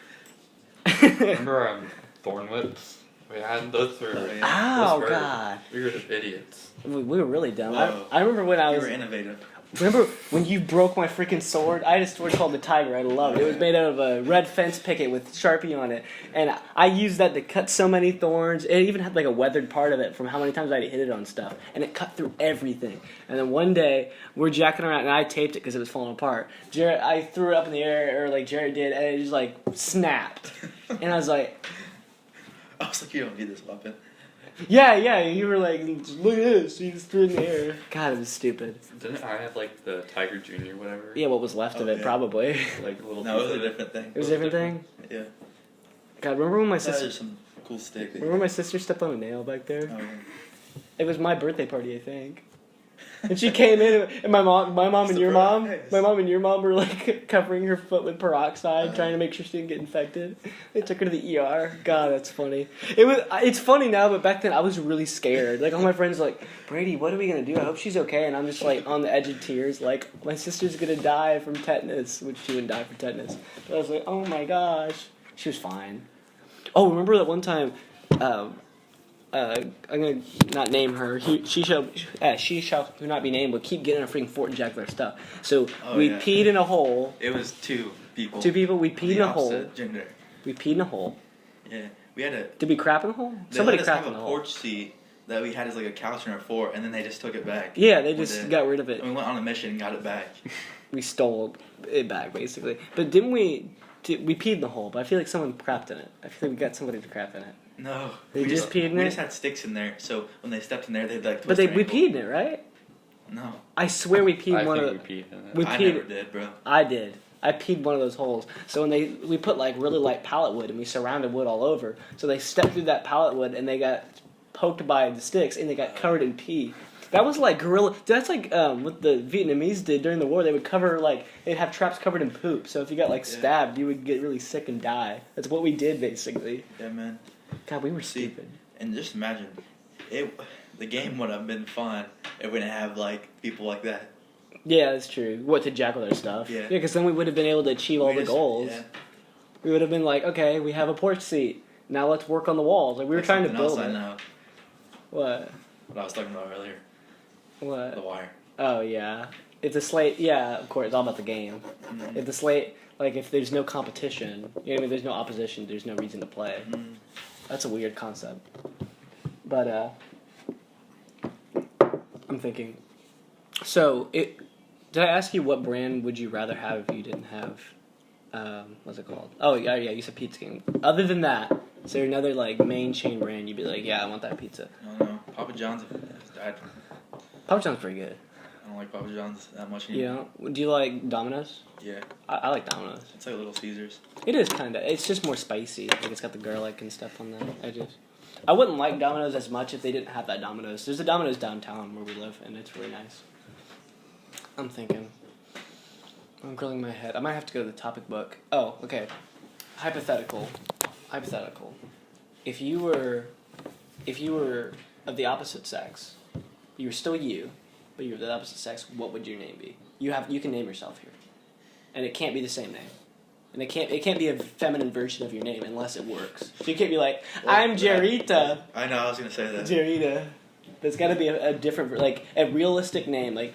Remember thorn whips? We had those for. Oh, yeah. Oh those were- God, We were idiots. we were really dumb. Whoa. I remember when I You was. were innovative. Remember when you broke my freaking sword? I had a sword called the Tiger. I loved it. It was made out of a red fence picket with Sharpie on it. And I used that to cut so many thorns. It even had like a weathered part of it from how many times I'd hit it on stuff. And it cut through everything. And then one day, we're jacking around, and I taped it because it was falling apart. I threw it up in the air, or like Jared did, and it just like snapped. And I was like, I was like, you don't need this weapon. yeah. You were like, look at this. You just threw it in the air. God, it was stupid. Didn't I have like the Tiger Junior whatever? Yeah, what was left of Oh, it, yeah. probably. Like a little. No, it piece was a of different thing. It was a different thing. Yeah. God, remember when my That sister... was some cool stick. Remember my sister stepped on a nail back there? Oh, yeah. It was my birthday party, I think. And she came in, and my mom and your mom, Surprise. my mom and your mom were like covering her foot with peroxide, trying to make sure she didn't get infected. They took her to the ER. God, that's funny. It's funny now, but back then I was really scared. Like all my friends were like, Brady, what are we gonna do? I hope she's okay. And I'm just like on the edge of tears, like my sister's gonna die from tetanus, which she wouldn't die from tetanus. But I was like, oh my gosh, she was fine. Oh, remember that one time? I'm gonna not name her. She shall not be named. But keep getting a freaking fort and jack their stuff. So Oh, we yeah. peed in a hole. It was 2 people. 2 people. We peed in The a hole. opposite gender. We peed in a hole. Yeah. We had a. Did we crap in the hole? They Somebody let us crapped have in a the hole. porch seat that we had as like a couch in our fort, and then they just took it back. Yeah, they One just day. got rid of it. And we went on a mission and got it back. We stole it back, basically. But didn't we? We peed in the hole, but I feel like someone crapped in it. I feel like we got somebody to crap in it. No. They we just peed in We it? just had sticks in there, so when they stepped in there, they'd like. But twist their we ankle. peed in it, right? No. I swear we peed I in one think of the. we peed in it. We I peed. never did, bro. I did. I peed one of those holes. So when we put like really light pallet wood and we surrounded wood all over. So they stepped through that pallet wood and they got poked by the sticks and they got covered in pee. That was like guerrilla. That's like what the Vietnamese did during the war. They would they'd have traps covered in poop. So if you got like Yeah. stabbed, you would get really sick and die. That's what we did basically. Yeah, man. God, we were See, stupid. And just imagine, the game would have been fun if we didn't have like people like that. Yeah, that's true. What, to jack with our stuff? Yeah. because then we would have been able to achieve all We the just- goals. Yeah. We would have been like, okay, we have a porch seat. Now let's work on the walls. Like we were That's trying to something else build I it. know. What? What I was talking about earlier. The What? wire. Oh yeah. If the slate, yeah, of course, it's all about the game. Mhm. If the slate, like, if there's no competition, you know what I mean? There's no opposition. There's no reason to play. Mhm. That's a weird concept. But I'm thinking. So did I ask you what brand would you rather have if you didn't have? What's it called? Oh yeah, you said Pizza King. Other than that, is there another like main chain brand you'd be like, yeah, I want that pizza? I don't know. Papa John's has died. Papa John's pretty good. I don't like Papa John's that much You anymore. know? Do you like Domino's? Yeah. I like Domino's. It's like Little Caesars. It is kind of. It's just more spicy. Like it's got the garlic and stuff on the edges. I wouldn't like Domino's as much if they didn't have that Domino's. There's a Domino's downtown where we live, and it's really nice. I'm thinking. I'm grilling my head. I might have to go to the topic book. Oh, okay. Hypothetical. If you were of the opposite sex, you were still you, but you're the opposite sex, what would your name be? You can name yourself here, and it can't be the same name, and it can't be a feminine version of your name unless it works. So you can't be like, I'm Jerita. I know, I was gonna say that. Jerita. There's got to be a different, like a realistic name. Like,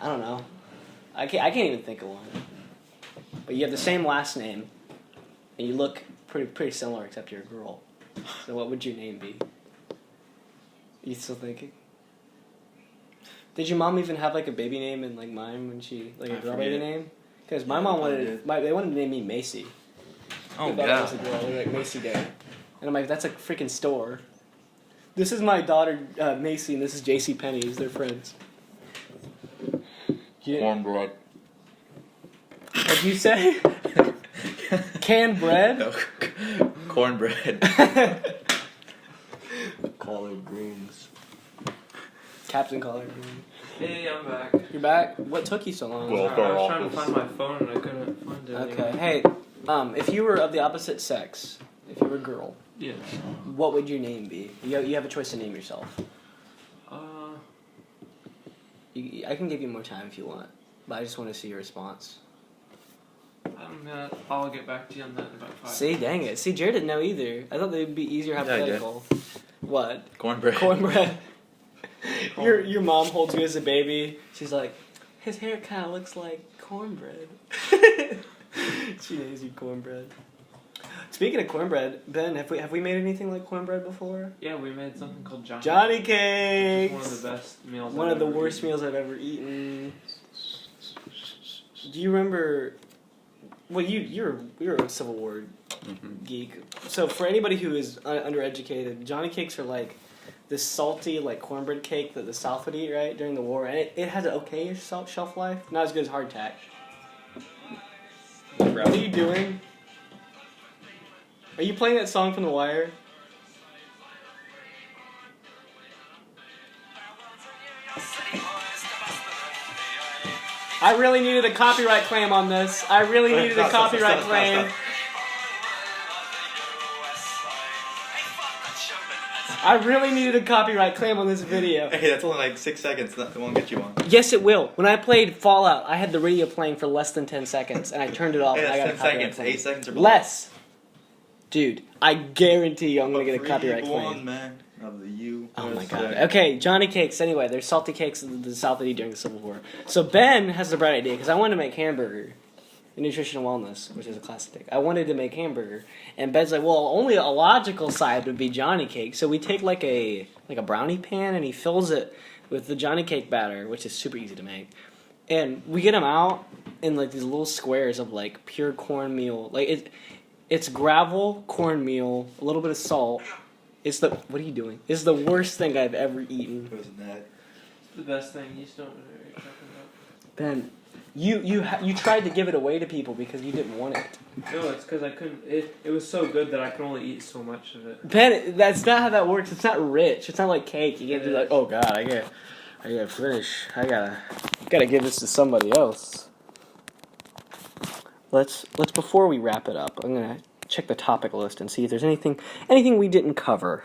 I don't know. I can't even think of one. But you have the same last name, and you look pretty similar, except you're a girl. So what would your name be? You still thinking? Did your mom even have like a baby name in like mine when she like a girl baby name? Because my mom they wanted to name me Macy. Oh They thought I was a girl. They were like Macy Day, and I'm like, that's a freaking store. This is my daughter Macy, and this is J.C. Penney's. They're friends. Cornbread. What'd you say? Canned bread? No. Cornbread. Collard greens. Captain Collard Green. Hey, I'm back. You're back? What took you so long? Well, I was trying to find my phone and I couldn't find it. Okay, hey, if you were of the opposite sex, if you were a girl, Yes. what would your name be? You have a choice to name yourself. I can give you more time if you want, but I just want to see your response. I'll get back to you on that in about 5 See, dang it. See, Jared didn't know either. I thought they'd be easier I did. hypothetical. What? Cornbread. Cornbread. Your mom holds you as a baby. She's like, his hair kind of looks like cornbread. She names you cornbread. Speaking of cornbread, Ben, have we made anything like cornbread before? Yeah, we made something called Johnny Cakes. One of the best meals. One I've of the ever worst eaten. meals I've ever eaten. Do you remember? Well, you're a Civil War geek. So for anybody who is undereducated, Johnny Cakes are like this salty like cornbread cake that the South would eat right during the war, and it has an okay-ish shelf life, not as good as hardtack. What are you doing? Are you playing that song from The Wire? I really needed a copyright claim on this. I really needed a copyright claim. I really needed a copyright claim on this video. Hey, that's only like 6 seconds. That won't get you one. Yes, it will. When I played Fallout, I had the radio playing for less than 10 seconds, and I turned it off, Hey, and I got a that's 10 copyright seconds. claim. 8 seconds or below. Less. Dude, I guarantee you I'm going to get a copyright One claim. man of the U. Oh my god. Okay, Johnny Cakes. Anyway, they're salty cakes that the South would eat during the Civil War. So Ben has the bright idea, because I wanted to make hamburger. In Nutrition and Wellness, which is a classic thing. I wanted to make hamburger. And Ben's like, well, only a logical side would be Johnny Cake. So we take like a brownie pan, and he fills it with the Johnny Cake batter, which is super easy to make. And we get them out in like these little squares of like pure cornmeal. Like it's gravel, cornmeal, a little bit of salt. What are you doing? It's the worst thing I've ever eaten. It was that. It's the best thing. You just don't know what you're talking about. Ben, you tried to give it away to people because you didn't want it. No, it's because I couldn't. It was so good that I could only eat so much of it. Ben, that's not how that works. It's not rich. It's not like cake. You can't be like, oh god, I gotta finish. I gotta give this to somebody else. Let's before we wrap it up, I'm gonna check the topic list and see if there's anything we didn't cover.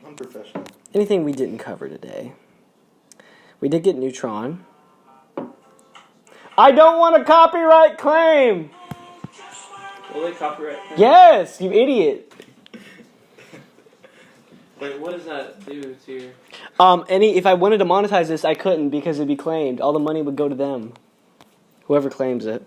Unprofessional. Anything we didn't cover today. We did get Neutron. I don't want a copyright claim! Will they copyright? Yes, you idiot. Wait, what does that do to your... If I wanted to monetize this, I couldn't because it'd be claimed. All the money would go to them. Whoever claims it.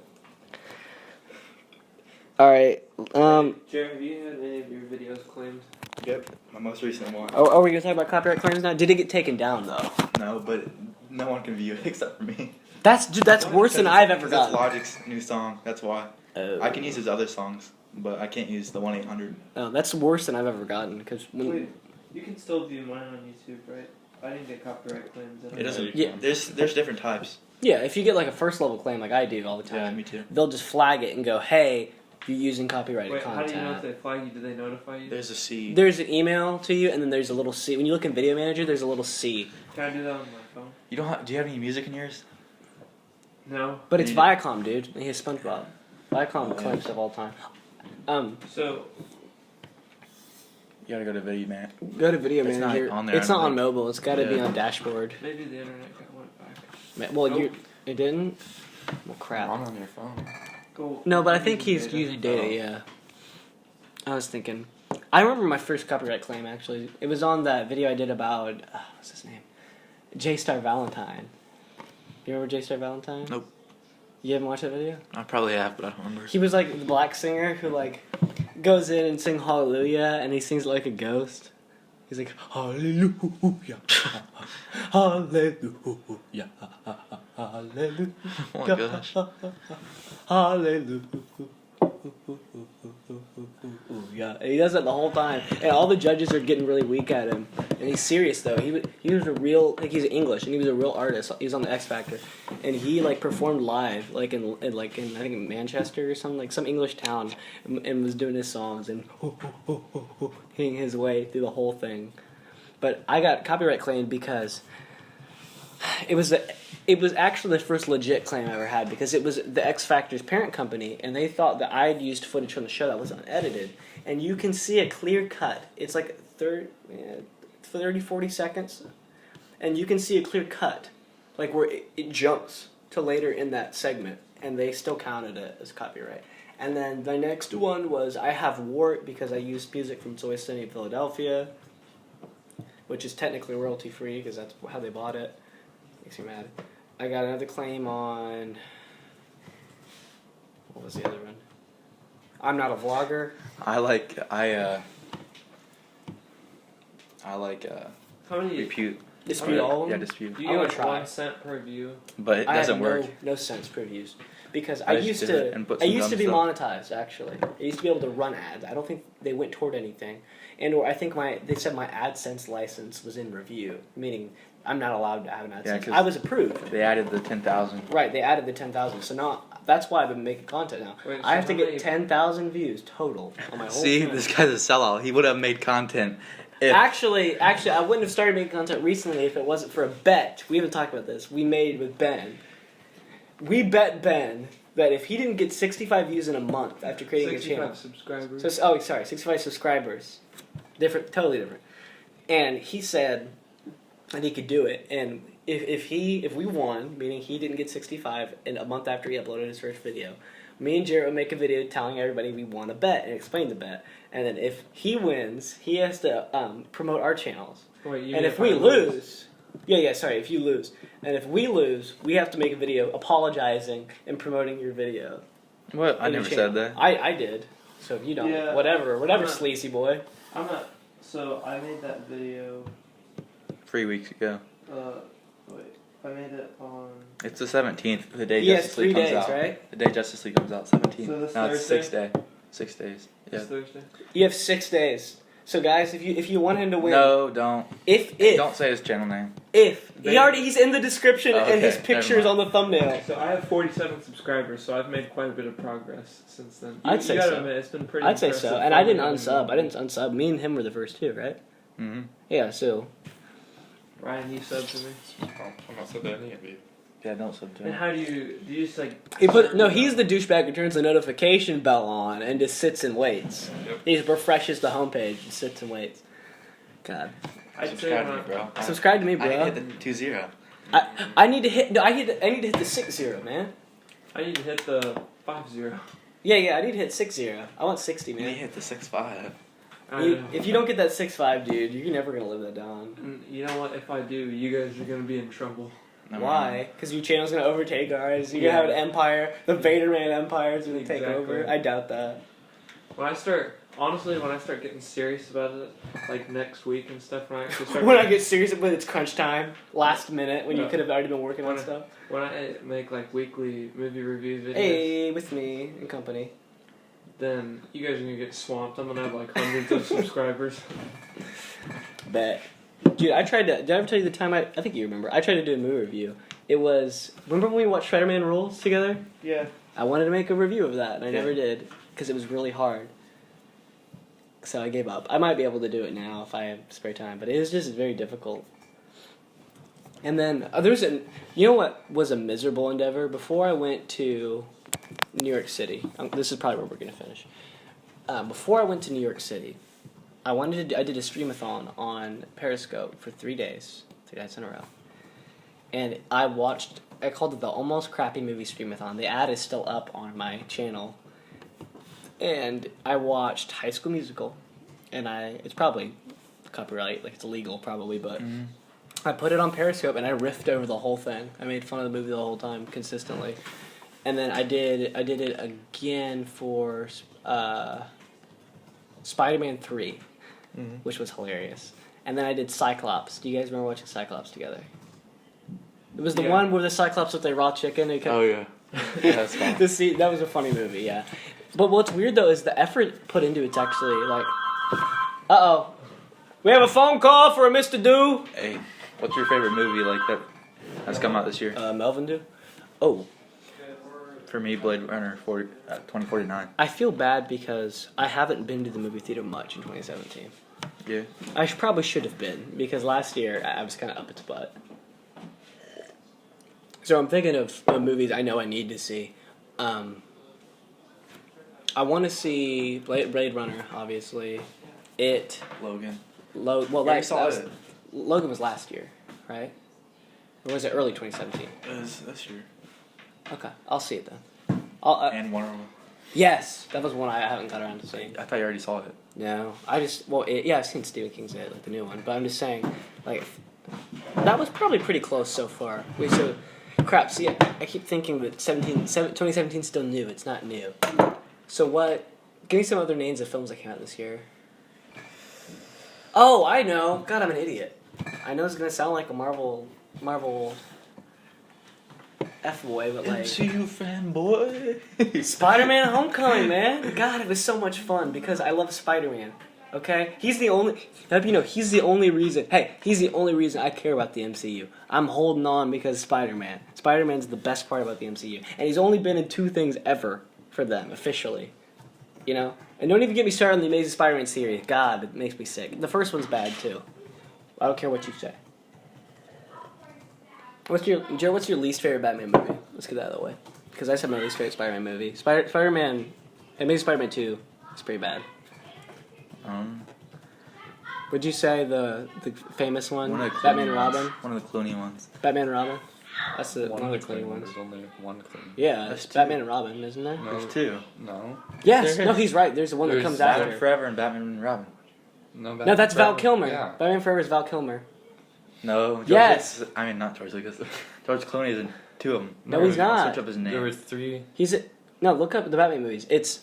Alright, Jared, have you had any of your videos claimed? Yep, my most recent one. are we gonna talk about copyright claims now? Did it get taken down though? No, but no one can view it except for me. That's worse than I've ever That's gotten. Logic's new song. That's why. Oh. I can use his other songs, but I can't use the 1-800. Oh, that's worse than I've ever gotten because Wait, you can still view mine on YouTube, right? I didn't get copyright claims. It doesn't. Yeah. There's different types. yeah, if you get like a first level claim like I do all the Yeah, time, me too. they'll just flag it and go, "Hey, you're using copyrighted Wait, content." how do you know if they flag you? Do they notify you? There's a C. There's an email to you, and then there's a little C. When you look in Video Manager, there's a little C. Can I do that on my phone? You don't have? Do you have any music in yours? No. But it's Yeah. Viacom, dude. He has SpongeBob. Viacom claims stuff all the time. So, You gotta go to Video Man. Go to Video It's not Manager. on there, It's I not don't on think. mobile. It's got to be Yeah. on dashboard. maybe the internet got one. Well, Nope. it didn't. Well, crap. Wrong on your phone. Go. No, but I think he's Data. using data. Yeah. I was thinking. I remember my first copyright claim actually. It was on that video I did about what's his name, J Star Valentine. You remember J Star Valentine? Nope. You haven't watched that video? I probably have, but I don't remember. He was like the black singer who like goes in and sings Hallelujah, and he sings like a ghost. He's like Hallelujah, Hallelujah, Hallelujah, Oh my gosh. Hallelujah. Yeah, and he does that the whole time, and all the judges are getting really weak at him. And he's serious though. He was a real, like, he's English, and he was a real artist. He was on the X Factor, and he like performed live, like in I think in Manchester or something, like some English town, and was doing his songs and hitting his way through the whole thing. But I got copyright claimed because it was actually the first legit claim I ever had, because it was the X Factor's parent company, and they thought that I had used footage from the show that was unedited, and you can see a clear cut. It's like 30, 40 seconds, and you can see a clear cut, like where it jumps to later in that segment, and they still counted it as copyright. And then the next one was I have Wart because I used music from Soy City in Philadelphia, which is technically royalty free because that's how they bought it. Makes me mad. I got another claim on, what was the other one? I'm not a vlogger. I like How many? repute. Dispute all of Yeah, them? dispute. Do you I'm get gonna try. 1 cent per view? But it I doesn't have work. no sense previews. Because I I just used did it and put some to dumb be stuff. monetized, actually. I used to be able to run ads. I don't think they went toward anything. And or I think they said my AdSense license was in review, meaning I'm not allowed to have an AdSense. 'cause I was approved. They added the 10,000. Right, they added the 10,000. So now that's why I've been making content now. Wait, I have so to how get many- 10,000 views total on my whole See, channel. this guy's a sellout. He would have made content if Actually, I wouldn't have started making content recently if it wasn't for a bet. We haven't talked about this. We made with Ben. We bet Ben that if he didn't get 65 views in a month after creating a channel, 65 subscribers. 65 subscribers, totally different. And he said that he could do it. And if we won, meaning he didn't get 65, and a month after he uploaded his first video, me and Jarrett would make a video telling everybody we won a bet and explain the bet. And then if he wins, he has to promote our channels. Wait, you And mean if we lose, if you lose, and if we lose, we have to make a video apologizing and promoting your video. what? I on your never channel. said that. I did. So if you don't, Yeah. whatever, I'm not- sleazy boy. I'm not. So I made that video. 3 weeks ago. I made it on. It's the 17th. The day He has Justice League 3 comes days, out. right? The day Justice League comes out. 17th. So this no, it's Thursday? 6 days. Yeah. This Thursday. You have 6 days. So guys, if you want him to win, No, don't. if Don't say his channel name. he's in the description Oh, and his okay, picture's never on the thumbnail. So I have 47 subscribers, so I've made quite a bit of progress since then. I'd say you gotta so. admit, it's been pretty. I'd say impressive so, and I didn't following unsub. I didn't unsub. Me and him were the first two, right? Mm-hmm. Yeah. So Ryan, you subbed to me. Oh, I'm not so bad any of you. Yeah, don't sub to And him. how do you just like? he's the douchebag who turns the notification bell on and just sits and waits. Yep. He just refreshes the homepage and sits and waits. God, I'd say Subscribe to me, when bro. subscribe to me, I bro. hit the 2-0. I need to hit. No, I need to hit the 6-0, man. I need to hit the 5-0. Yeah. I need to hit 6-0. I want 60, You man. hit the 6-5. If you don't get that 6-5, dude, you're never gonna live that down. You know what? If I do, you guys are gonna be in trouble. Never Why? mind. Because your channel's gonna overtake ours. You're Yeah. gonna have an empire. The Vaderman empire is gonna take Exactly. over. I doubt that. When I start getting serious about it, like next week and stuff, when I actually start. When I get serious about it's crunch time, last minute, when you No. could have already been working on When I- stuff. When I make like weekly movie review videos, Hey, with me and company. then you guys are gonna get swamped. I'm gonna have like hundreds of subscribers. Bet. Dude, did I ever tell you the time I think you remember. I tried to do a movie review. It was, remember when we watched Spider-Man Rules together? Yeah. I wanted to make a review of that, and I Yeah. never did, because it was really hard. So I gave up. I might be able to do it now if I have spare time, but it was just very difficult. And then, you know what was a miserable endeavor? Before I went to New York City, this is probably where we're going to finish. Before I went to New York City, I did a streamathon on Periscope for 3 days, 3 nights in a row. And I watched I called it the Almost Crappy Movie Streamathon. The ad is still up on my channel. And I watched High School Musical. And it's probably copyright, like it's illegal probably, but I put it on Periscope and I riffed over the whole thing. I made fun of the movie the whole time, consistently. And then I did it again for Spider-Man 3, which was hilarious. And then I did Cyclops. Do you guys remember watching Cyclops together? It was the one where the Cyclops with the raw chicken. Oh yeah, that's fun. That was a funny movie, yeah. But what's weird though is the effort put into it's actually like, we have a phone call for a Mr. Do. Hey, what's your favorite movie like that has come out this year? Melvin Do. Oh, For me, Blade Runner 2049. I feel bad because I haven't been to the movie theater much in 2017. Yeah. I probably should have been because last year I was kind of up its butt. So I'm thinking of movies I know I need to see. I want to see Blade Runner, obviously. Logan. Logan was last year, right? Or was it early 2017? It was this year. Okay, I'll see it then. And Wonder Woman. Yes, that was one I haven't got around to seeing. I thought you already saw it. No, I've seen Stephen King's It, like the new one, but I'm just saying, like, that was probably pretty close so far. Crap, see, I keep thinking that 2017 is still new, it's not new. So give me some other names of films that came out this year. Oh, I know, God, I'm an idiot. I know it's gonna sound like a Marvel F-boy, but like... MCU fanboy. Spider-Man Homecoming, man. God, it was so much fun because I love Spider-Man. Okay? He's the only reason I care about the MCU. I'm holding on because Spider-Man. Spider-Man's the best part about the MCU. And he's only been in 2 things ever for them, officially. You know? And don't even get me started on the Amazing Spider-Man series. God, it makes me sick. The first one's bad, too. I don't care what you say. What's your least favorite Batman movie? Let's get that out of the way. Because I said my least favorite Spider-Man movie. Spider-Man, Amazing Spider-Man 2 is pretty bad. Would you say the famous one, Batman and Robin? One of the Clooney ones. Batman and Robin? That's one of the Clooney ones. There's only one Clooney. Yeah, it's Batman and Robin, isn't there? No, There's 2. No. Yes, no, he's right. There's the one that comes after. Batman Forever and Batman and Robin. No, That's Val Kilmer. Yeah. Batman Forever is Val Kilmer. No. Yes. Not George Lucas. George Clooney is in 2 of them. No, he's not. Search up his name. There were 3. Look up the Batman movies. It's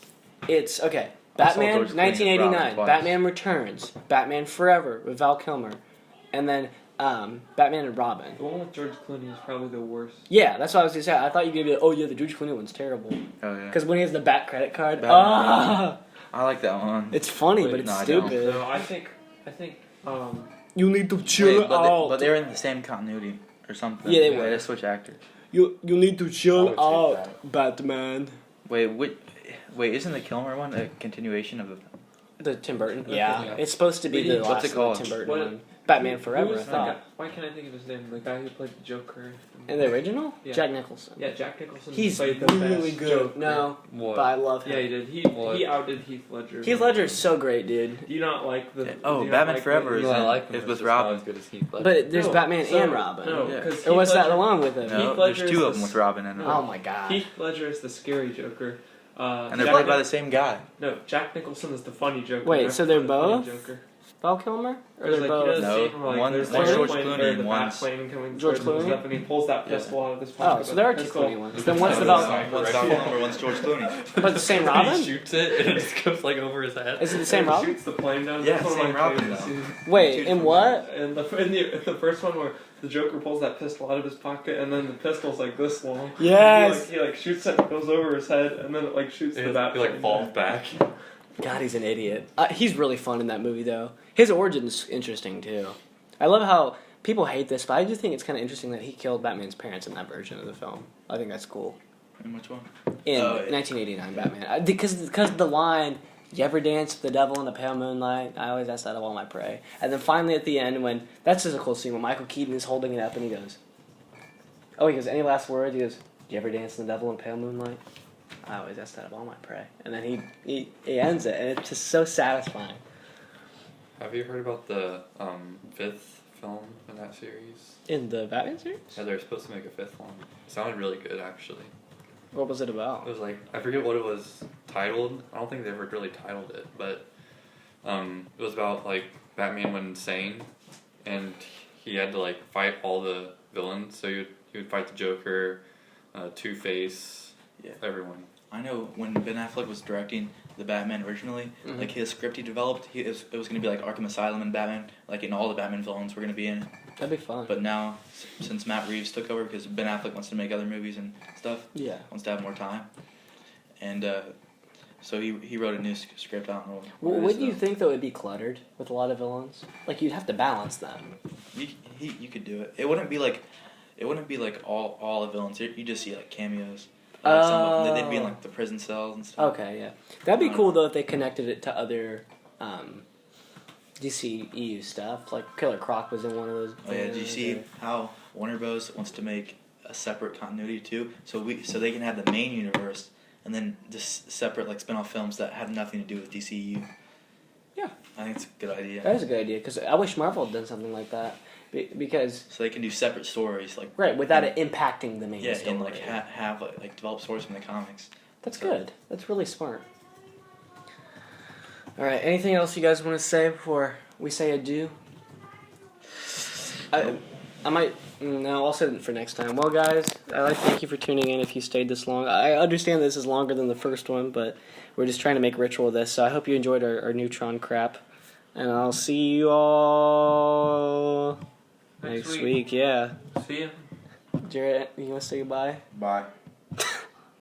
okay. Batman, 1989. Batman Returns. Batman Forever with Val Kilmer. And then Batman and Robin. The one with George Clooney is probably the worst. Yeah, that's what I was going to say. I thought you were going to be like, oh yeah, the George Clooney one's terrible. Oh yeah. Because when he has the Bat credit card. I like that one. It's funny, Wait, but it's no, I don't. stupid. No, I think You need to chill out. But they were in the same continuity or something. Yeah, they were. They just switch actors. You need to chill I would out, take Batman. Wait, isn't the Kilmer one a continuation of the... The Tim Burton? Okay. Yeah. It's supposed to be Wait, the what's last it called? Tim Burton What- one. Batman Forever, Who I is that thought. guy? Why can't I think of his name? The guy who played the Joker. In the original? Yeah. Jack Nicholson. Yeah, Jack Nicholson. He's played the really best good. Joker. No, What? but I love him. Yeah, he did. What? He outdid Heath Ledger. Heath Ledger is so great, dude. Do you not like the? Oh, do you not Batman like Forever the- is No, I like him. It's It's with just not Robin. as good as Heath Ledger. But there's No, Batman so- and Robin. No, Yeah. because Or what's Heath that Ledger- along with him? No, Heath there's Ledger 2 is of them with Robin in it. Oh my god. Heath Ledger is the scary Joker. And they're Jack played by the Nich- same guy. No, Jack Nicholson is the funny Joker. Wait, That's so they're the funny both? Joker. Val Kilmer? Or There's they're like, both? you know, No, the scene where, like, one's there's George the Clooney plane, and the one's- bat plane coming George towards him, Clooney? and he pulls that pistol out of his pocket. Oh, so there are 2 Pistol. Clooney ones. Then what's the One's Val... Val Kilmer, one's George Clooney. But the same He Robin? shoots it and it just goes like over his head. Is it the same He Robin? shoots the plane down. Yeah, That's one of same my Robin, favorite though. scenes. Wait, in what? And the first one where the Joker pulls that pistol out of his pocket, and then the pistol's like this long. Yes! He shoots it, goes over his head, and then it like shoots the bat. He like plane falls down. back. God, he's an idiot. He's really fun in that movie, though. His origin's interesting, too. I love how people hate this, but I do think it's kind of interesting that he killed Batman's parents in that version of the film. I think that's cool. And which one? In Oh, yeah. 1989 Batman. Because the line, you ever dance with the devil in the pale moonlight? I always ask that of all my prey. And then finally at the end, when... That's just a cool scene when Michael Keaton is holding it up and he goes... any last words? He goes, you ever dance with the devil in pale moonlight? I always ask that of all my prey. And then he ends it, and it's just so satisfying. Have you heard about the fifth film in that series. In the Batman series? Yeah, they're supposed to make a fifth one. It sounded really good, actually. What was it It about? was like, I forget what it was titled. I don't think they ever really titled it, but it was about like Batman went insane, and he had to like fight all the villains. So he would fight the Joker, Two-Face, everyone. I know when Ben Affleck was directing the Batman originally, like his script he developed, it was going to be like Arkham Asylum and Batman, like and all the Batman villains were going to be in it. That'd be fun. But now, since Matt Reeves took over, because Ben Affleck wants to make other movies and stuff, wants to have more time, and so he wrote a new script. I don't know. Well, wouldn't you think though it'd be cluttered with a lot of villains? Like you'd have to balance them. You could do it. It wouldn't be like all the villains. You just see like cameos. Some of them, they'd be in like the prison cells and stuff. Okay, yeah, that'd be cool though if they connected it to other DCEU stuff. Like Killer Croc was in one of those. Oh yeah, did you see how Warner Bros. Wants to make a separate continuity too? So they can have the main universe and then just separate like spin-off films that have nothing to do with DCEU. Yeah, I think it's a good idea. that is a good idea because I wish Marvel had done something like that because so they can do separate stories like without it impacting the main story. and like have like develop stories from the comics. That's good. That's really smart. All right. Anything else you guys want to say before we say adieu? I might. No, I'll save it for next time. Well, guys, I'd like to thank you for tuning in. If you stayed this long, I understand this is longer than the first one, but we're just trying to make a ritual of this. So I hope you enjoyed our Neutron crap, and I'll see you all next week. Yeah. See ya. Jarrett, you want to say goodbye? Bye.